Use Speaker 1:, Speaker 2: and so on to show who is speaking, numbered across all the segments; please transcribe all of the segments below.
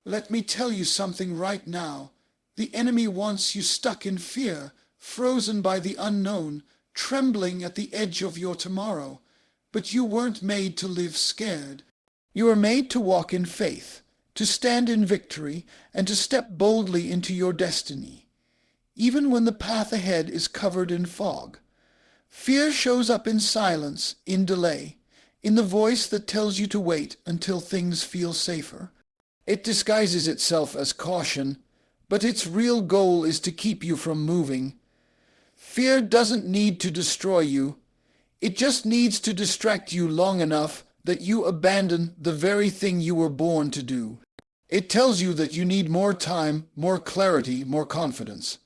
Speaker 1: Let me tell you something right now. The enemy wants you stuck in fear, frozen by the unknown, trembling at the edge of your tomorrow. But you weren't made to live scared. You were made to walk in faith, to stand in victory, and to step boldly into your destiny, even when the path ahead is covered in fog. Fear shows up in silence, in delay, in the voice that tells you to wait until things feel safer. It disguises itself as caution, but its real goal is to keep you from moving. Fear doesn't need to destroy you. It just needs to distract you long enough that you abandon the very thing you were born to do. It tells you that you need more time, more clarity, more confidence.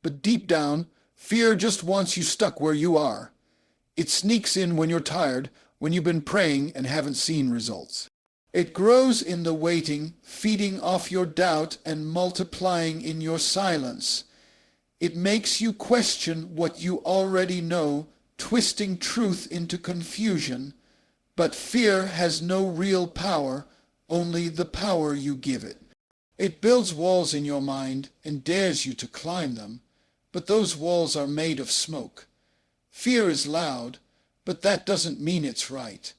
Speaker 1: But deep down, fear just wants you stuck where you are. It sneaks in when you're tired, when you've been praying and haven't seen results. It grows in the waiting, feeding off your doubt and multiplying in your silence. It makes you question what you already know, twisting truth into confusion. But fear has no real power, only the power you give it. It builds walls in your mind and dares you to climb them, but those walls are made of smoke. Fear is loud, but that doesn't mean it's right.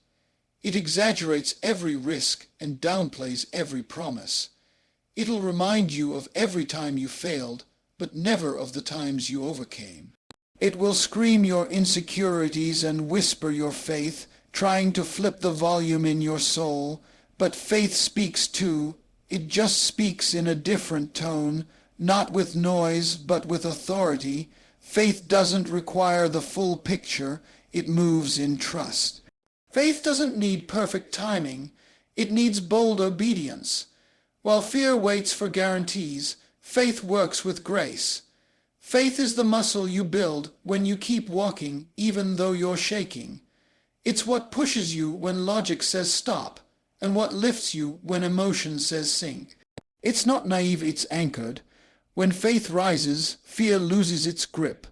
Speaker 1: It exaggerates every risk and downplays every promise. It'll remind you of every time you failed, but never of the times you overcame. It will scream your insecurities and whisper your faith, trying to flip the volume in your soul. But faith speaks too. It just speaks in a different tone, not with noise, but with authority. Faith doesn't require the full picture. It moves in trust. Faith doesn't need perfect timing. It needs bold obedience. While fear waits for guarantees, faith works with grace. Faith is the muscle you build when you keep walking, even though you're shaking. It's what pushes you when logic says stop, and what lifts you when emotion says sink. It's not naive, it's anchored. When faith rises, fear loses its grip.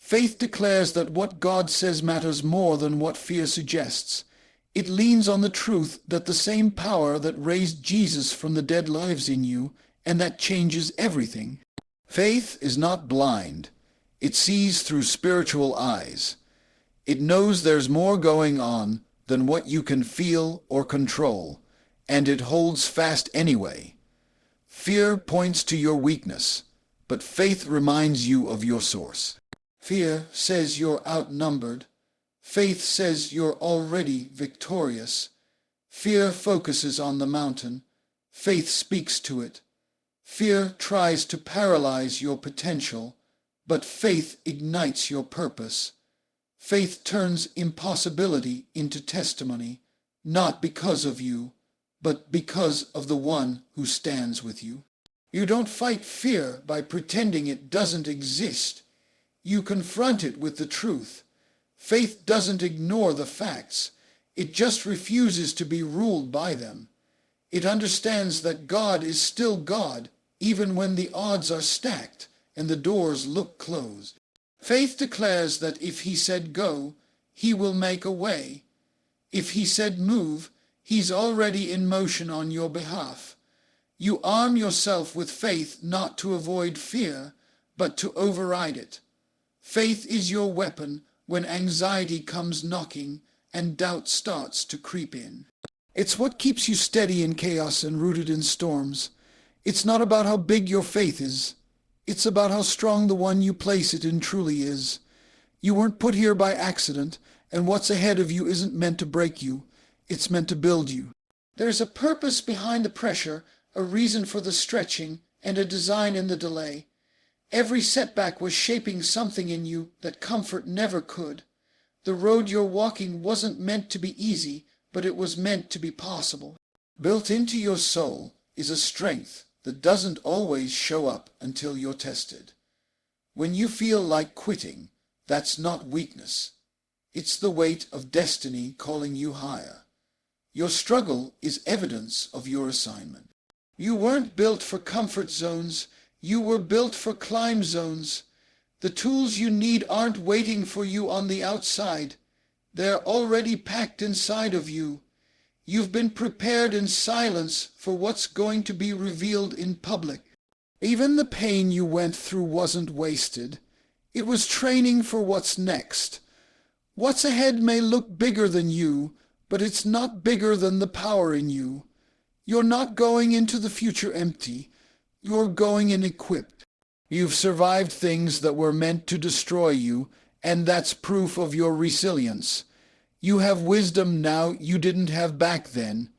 Speaker 1: Faith declares that what God says matters more than what fear suggests. It leans on the truth that the same power that raised Jesus from the dead lives in you, and that changes everything. Faith is not blind. It sees through spiritual eyes. It knows there's more going on than what you can feel or control, and it holds fast anyway. Fear points to your weakness, but faith reminds you of your source. Fear says you're outnumbered. Faith says you're already victorious. Fear focuses on the mountain. Faith speaks to it. Fear tries to paralyze your potential, but faith ignites your purpose. Faith turns impossibility into testimony, not because of you, but because of the one who stands with you. You don't fight fear by pretending it doesn't exist. You confront it with the truth. Faith doesn't ignore the facts. It just refuses to be ruled by them. It understands that God is still God, even when the odds are stacked and the doors look closed. Faith declares that if he said go, he will make a way. If he said move, he's already in motion on your behalf. You arm yourself with faith not to avoid fear, but to override it. Faith is your weapon when anxiety comes knocking and doubt starts to creep in. It's what keeps you steady in chaos and rooted in storms. It's not about how big your faith is. It's about how strong the one you place it in truly is. You weren't put here by accident, and what's ahead of you isn't meant to break you. It's meant to build you. There's a purpose behind the pressure, a reason for the stretching, and a design in the delay. Every setback was shaping something in you that comfort never could. The road you're walking wasn't meant to be easy, but it was meant to be possible. Built into your soul is a strength that doesn't always show up until you're tested. When you feel like quitting, that's not weakness. It's the weight of destiny calling you higher. Your struggle is evidence of your assignment. You weren't built for comfort zones. You were built for climb zones. The tools you need aren't waiting for you on the outside. They're already packed inside of you. You've been prepared in silence for what's going to be revealed in public. Even the pain you went through wasn't wasted. It was training for what's next. What's ahead may look bigger than you, but it's not bigger than the power in you. You're not going into the future empty. You're going in equipped. You've survived things that were meant to destroy you, and that's proof of your resilience. You have wisdom now you didn't have back then.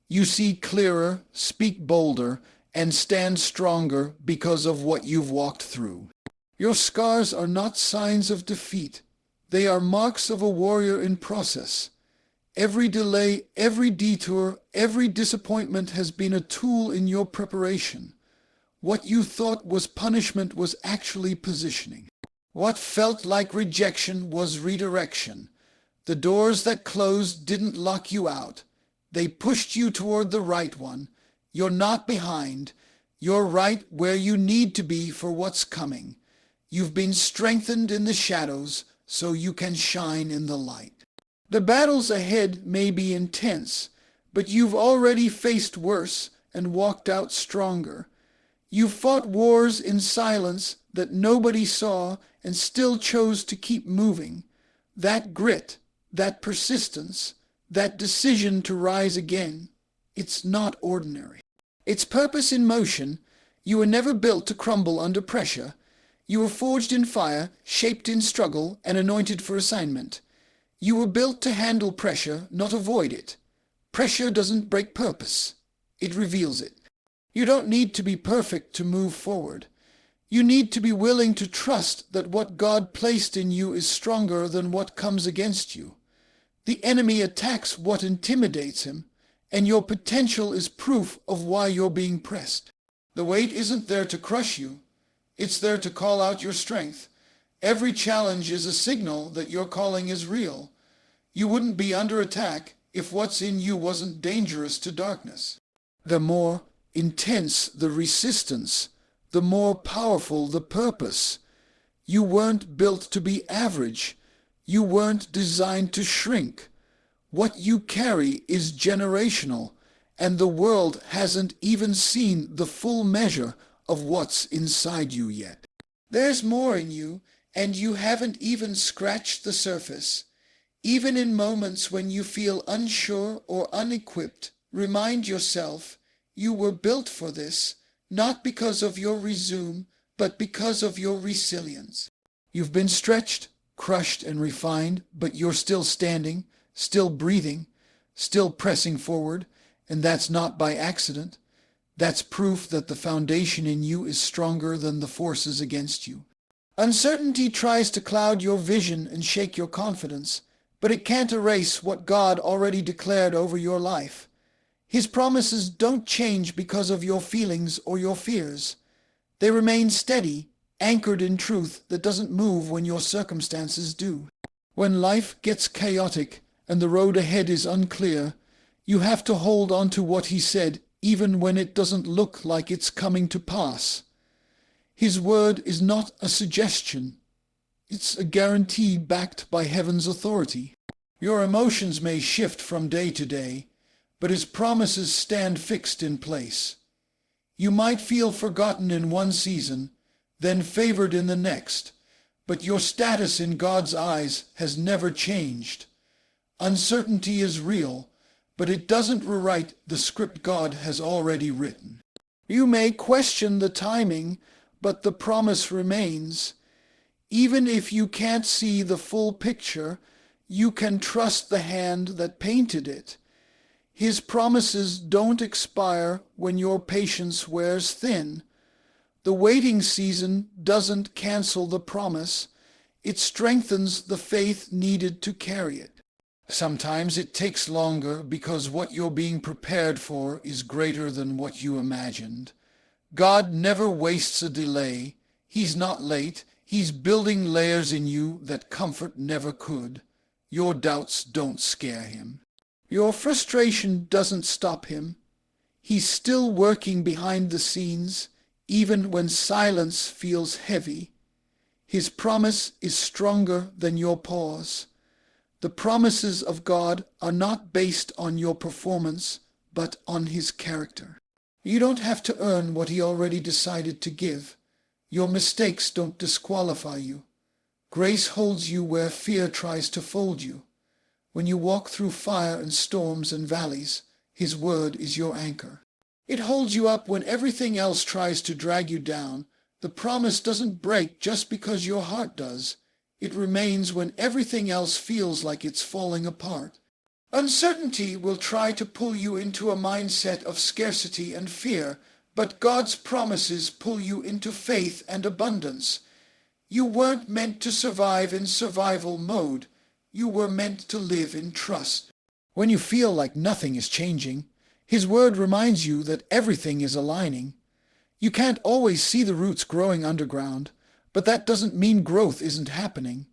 Speaker 1: You see clearer, speak bolder, and stand stronger because of what you've walked through. Your scars are not signs of defeat. They are marks of a warrior in process. Every delay, every detour, every disappointment has been a tool in your preparation. What you thought was punishment was actually positioning. What felt like rejection was redirection. The doors that closed didn't lock you out. They pushed you toward the right one. You're not behind. You're right where you need to be for what's coming. You've been strengthened in the shadows so you can shine in the light. The battles ahead may be intense, but you've already faced worse and walked out stronger. You fought wars in silence that nobody saw and still chose to keep moving. That grit, that persistence, that decision to rise again, it's not ordinary. It's purpose in motion. You were never built to crumble under pressure. You were forged in fire, shaped in struggle, and anointed for assignment. You were built to handle pressure, not avoid it. Pressure doesn't break purpose. It reveals it. You don't need to be perfect to move forward. You need to be willing to trust that what God placed in you is stronger than what comes against you. The enemy attacks what intimidates him, and your potential is proof of why you're being pressed. The weight isn't there to crush you. It's there to call out your strength. Every challenge is a signal that your calling is real. You wouldn't be under attack if what's in you wasn't dangerous to darkness. The more intense the resistance, the more powerful the purpose. You weren't built to be average. You weren't designed to shrink. What you carry is generational, and the world hasn't even seen the full measure of what's inside you yet. There's more in you, and you haven't even scratched the surface. Even in moments when you feel unsure or unequipped, remind yourself you were built for this, not because of your resume, but because of your resilience. You've been stretched, crushed, and refined, but you're still standing, still breathing, still pressing forward, and that's not by accident. That's proof that the foundation in you is stronger than the forces against you. Uncertainty tries to cloud your vision and shake your confidence, but it can't erase what God already declared over your life. His promises don't change because of your feelings or your fears. They remain steady, anchored in truth that doesn't move when your circumstances do. When life gets chaotic and the road ahead is unclear, you have to hold on to what he said even when it doesn't look like it's coming to pass. His word is not a suggestion. It's a guarantee backed by heaven's authority. Your emotions may shift from day to day, but his promises stand fixed in place. You might feel forgotten in one season, then favored in the next, but your status in God's eyes has never changed. Uncertainty is real, but it doesn't rewrite the script God has already written. You may question the timing, but the promise remains. Even if you can't see the full picture, you can trust the hand that painted it. His promises don't expire when your patience wears thin. The waiting season doesn't cancel the promise. It strengthens the faith needed to carry it. Sometimes it takes longer because what you're being prepared for is greater than what you imagined. God never wastes a delay. He's not late. He's building layers in you that comfort never could. Your doubts don't scare him. Your frustration doesn't stop him. He's still working behind the scenes, even when silence feels heavy. His promise is stronger than your pause. The promises of God are not based on your performance, but on His character. You don't have to earn what He already decided to give. Your mistakes don't disqualify you. Grace holds you where fear tries to fold you. When you walk through fire and storms and valleys, His word is your anchor. It holds you up when everything else tries to drag you down. The promise doesn't break just because your heart does. It remains when everything else feels like it's falling apart. Uncertainty will try to pull you into a mindset of scarcity and fear, but God's promises pull you into faith and abundance. You weren't meant to survive in survival mode. You were meant to live in trust. When you feel like nothing is changing, His word reminds you that everything is aligning. You can't always see the roots growing underground, but that doesn't mean growth isn't happening.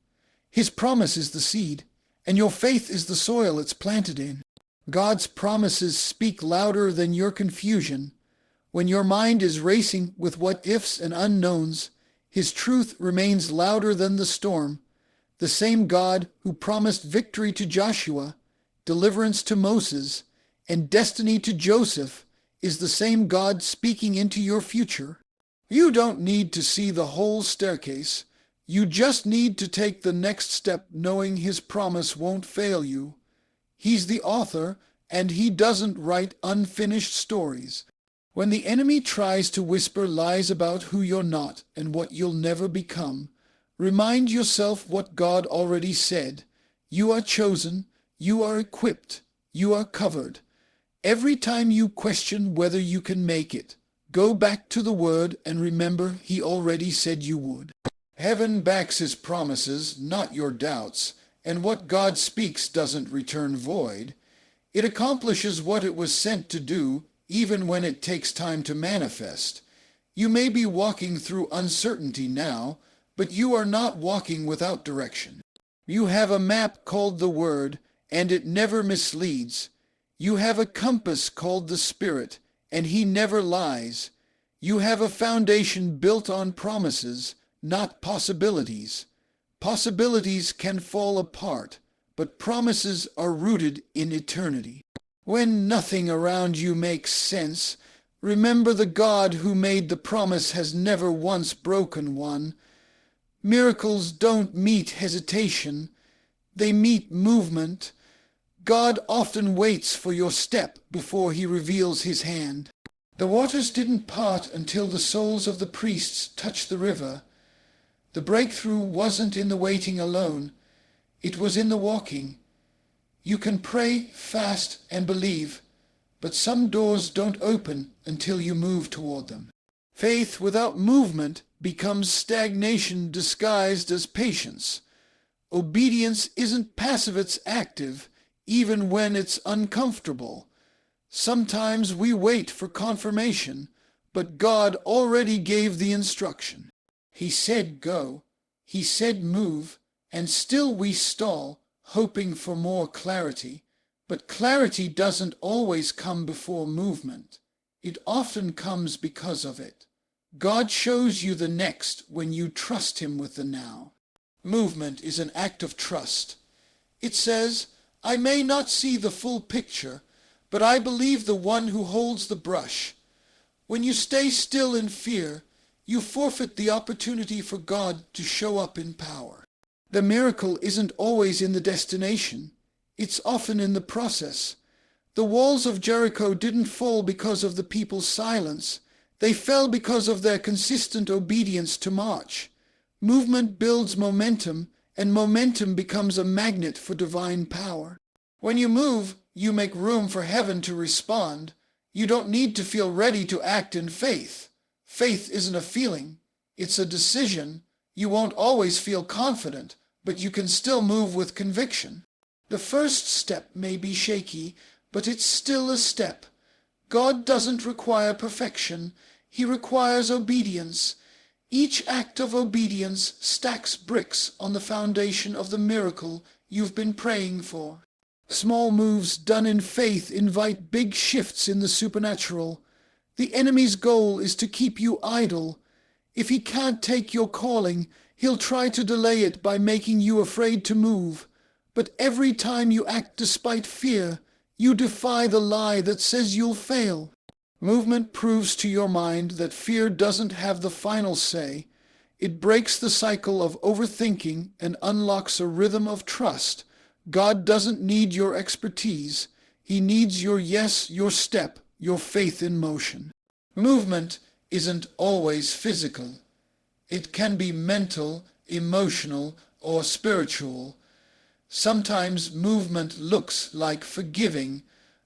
Speaker 1: His promise is the seed, and your faith is the soil it's planted in. God's promises speak louder than your confusion. When your mind is racing with what-ifs and unknowns, His truth remains louder than the storm. The same God who promised victory to Joshua, deliverance to Moses, and destiny to Joseph is the same God speaking into your future. You don't need to see the whole staircase. You just need to take the next step knowing His promise won't fail you. He's the author, and He doesn't write unfinished stories. When the enemy tries to whisper lies about who you're not and what you'll never become, remind yourself what God already said. You are chosen, you are equipped, you are covered. Every time you question whether you can make it, go back to the Word and remember He already said you would. Heaven backs His promises, not your doubts, and what God speaks doesn't return void. It accomplishes what it was sent to do, even when it takes time to manifest. You may be walking through uncertainty now, but you are not walking without direction. You have a map called the Word, and it never misleads. You have a compass called the Spirit, and He never lies. You have a foundation built on promises, not possibilities. Possibilities can fall apart, but promises are rooted in eternity. When nothing around you makes sense, remember the God who made the promise has never once broken one. Miracles don't meet hesitation, they meet movement. God often waits for your step before He reveals His hand. The waters didn't part until the soles of the priests touched the river. The breakthrough wasn't in the waiting alone, it was in the walking. You can pray, fast, and believe, but some doors don't open until you move toward them. Faith without movement becomes stagnation disguised as patience. Obedience isn't passive, it's active, even when it's uncomfortable. Sometimes we wait for confirmation, but God already gave the instruction. He said go, He said move, and still we stall, hoping for more clarity. But clarity doesn't always come before movement. It often comes because of it. God shows you the next when you trust Him with the now. Movement is an act of trust. It says, I may not see the full picture, but I believe the one who holds the brush. When you stay still in fear, you forfeit the opportunity for God to show up in power. The miracle isn't always in the destination. It's often in the process. The walls of Jericho didn't fall because of the people's silence. They fell because of their consistent obedience to march. Movement builds momentum, and momentum becomes a magnet for divine power. When you move, you make room for heaven to respond. You don't need to feel ready to act in faith. Faith isn't a feeling, it's a decision. You won't always feel confident, but you can still move with conviction. The first step may be shaky, but it's still a step. God doesn't require perfection, He requires obedience. Each act of obedience stacks bricks on the foundation of the miracle you've been praying for. Small moves done in faith invite big shifts in the supernatural. The enemy's goal is to keep you idle. If he can't take your calling, he'll try to delay it by making you afraid to move. But every time you act despite fear, you defy the lie that says you'll fail. Movement proves to your mind that fear doesn't have the final say. It breaks the cycle of overthinking and unlocks a rhythm of trust. God doesn't need your expertise. He needs your yes, your step, your faith in motion. Movement isn't always physical. It can be mental, emotional, or spiritual. Sometimes movement looks like forgiving,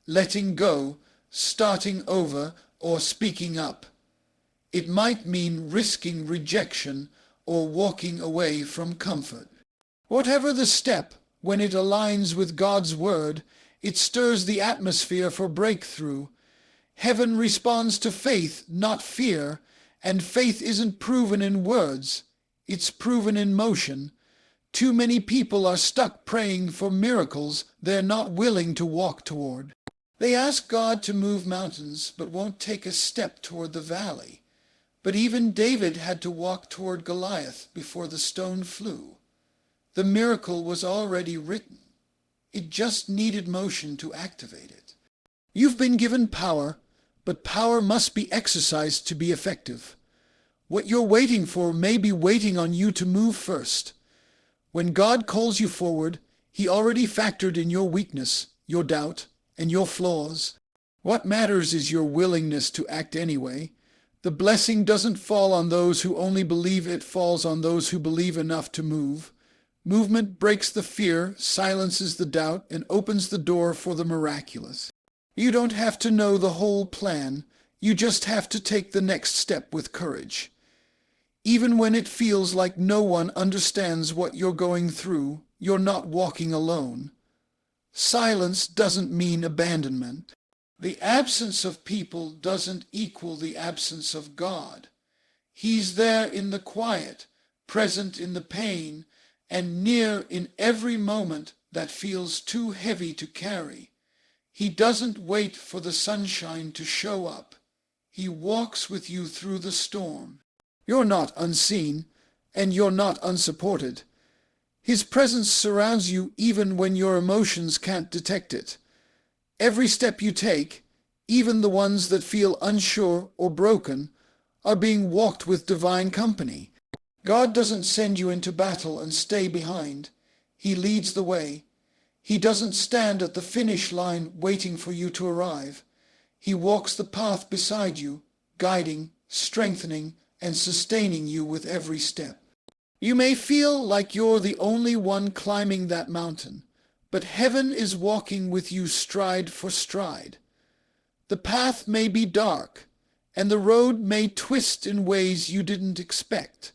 Speaker 1: letting go, starting over, or speaking up. It might mean risking rejection or walking away from comfort. Whatever the step, when it aligns with God's word, it stirs the atmosphere for breakthrough. Heaven responds to faith, not fear, and faith isn't proven in words, it's proven in motion. Too many people are stuck praying for miracles they're not willing to walk toward. They ask God to move mountains, but won't take a step toward the valley. But even David had to walk toward Goliath before the stone flew. The miracle was already written. It just needed motion to activate it. You've been given power, but power must be exercised to be effective. What you're waiting for may be waiting on you to move first. When God calls you forward, He already factored in your weakness, your doubt, and your flaws. What matters is your willingness to act anyway. The blessing doesn't fall on those who only believe, it falls on those who believe enough to move. Movement breaks the fear, silences the doubt, and opens the door for the miraculous. You don't have to know the whole plan. You just have to take the next step with courage. Even when it feels like no one understands what you're going through, you're not walking alone. Silence doesn't mean abandonment. The absence of people doesn't equal the absence of God. He's there in the quiet, present in the pain, and near in every moment that feels too heavy to carry. He doesn't wait for the sunshine to show up. He walks with you through the storm. You're not unseen, and you're not unsupported. His presence surrounds you even when your emotions can't detect it. Every step you take, even the ones that feel unsure or broken, are being walked with divine company. God doesn't send you into battle and stay behind. He leads the way. He doesn't stand at the finish line waiting for you to arrive. He walks the path beside you, guiding, strengthening, and sustaining you with every step. You may feel like you're the only one climbing that mountain, but heaven is walking with you stride for stride. The path may be dark, and the road may twist in ways you didn't expect,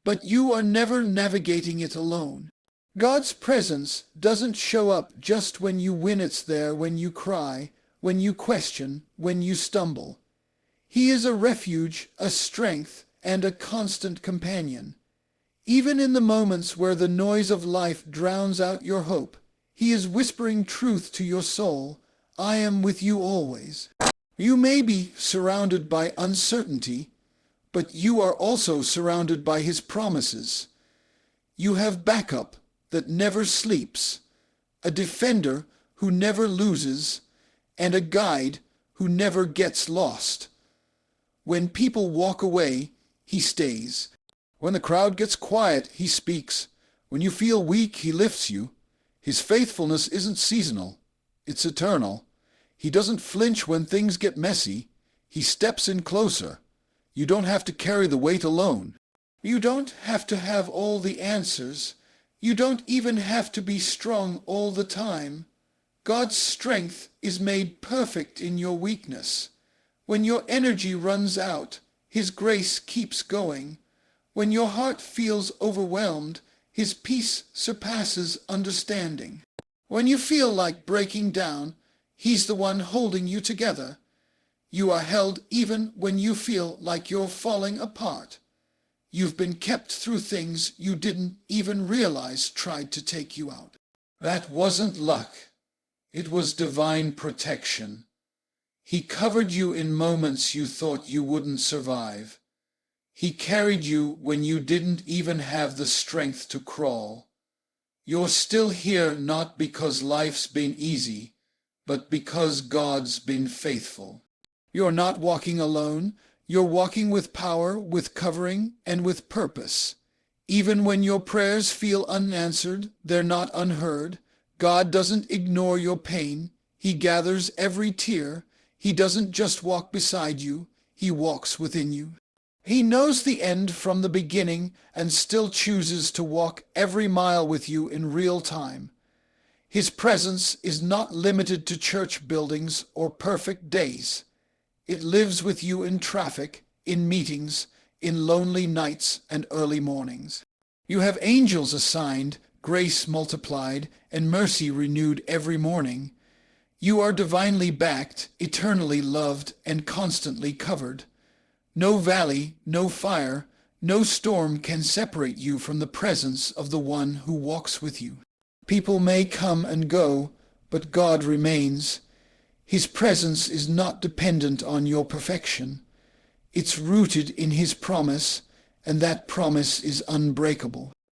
Speaker 1: but you are never navigating it alone. God's presence doesn't show up just when you win. It's there when you cry, when you question, when you stumble. He is a refuge, a strength, and a constant companion. Even in the moments where the noise of life drowns out your hope, He is whispering truth to your soul. I am with you always. You may be surrounded by uncertainty, but you are also surrounded by His promises. You have backup that never sleeps, a defender who never loses, and a guide who never gets lost. When people walk away, He stays. When the crowd gets quiet, He speaks. When you feel weak, He lifts you. His faithfulness isn't seasonal, it's eternal. He doesn't flinch when things get messy. He steps in closer. You don't have to carry the weight alone. You don't have to have all the answers. You don't even have to be strong all the time. God's strength is made perfect in your weakness. When your energy runs out, His grace keeps going. When your heart feels overwhelmed, His peace surpasses understanding. When you feel like breaking down, He's the one holding you together. You are held even when you feel like you're falling apart. You've been kept through things you didn't even realize tried to take you out. That wasn't luck. It was divine protection. He covered you in moments you thought you wouldn't survive. He carried you when you didn't even have the strength to crawl. You're still here not because life's been easy, but because God's been faithful. You're not walking alone. You're walking with power, with covering, and with purpose. Even when your prayers feel unanswered, they're not unheard. God doesn't ignore your pain. He gathers every tear. He doesn't just walk beside you. He walks within you. He knows the end from the beginning and still chooses to walk every mile with you in real time. His presence is not limited to church buildings or perfect days. It lives with you in traffic, in meetings, in lonely nights and early mornings. You have angels assigned, grace multiplied, and mercy renewed every morning. You are divinely backed, eternally loved, and constantly covered. No valley, no fire, no storm can separate you from the presence of the one who walks with you. People may come and go, but God remains. His presence is not dependent on your perfection. It's rooted in His promise, and that promise is unbreakable.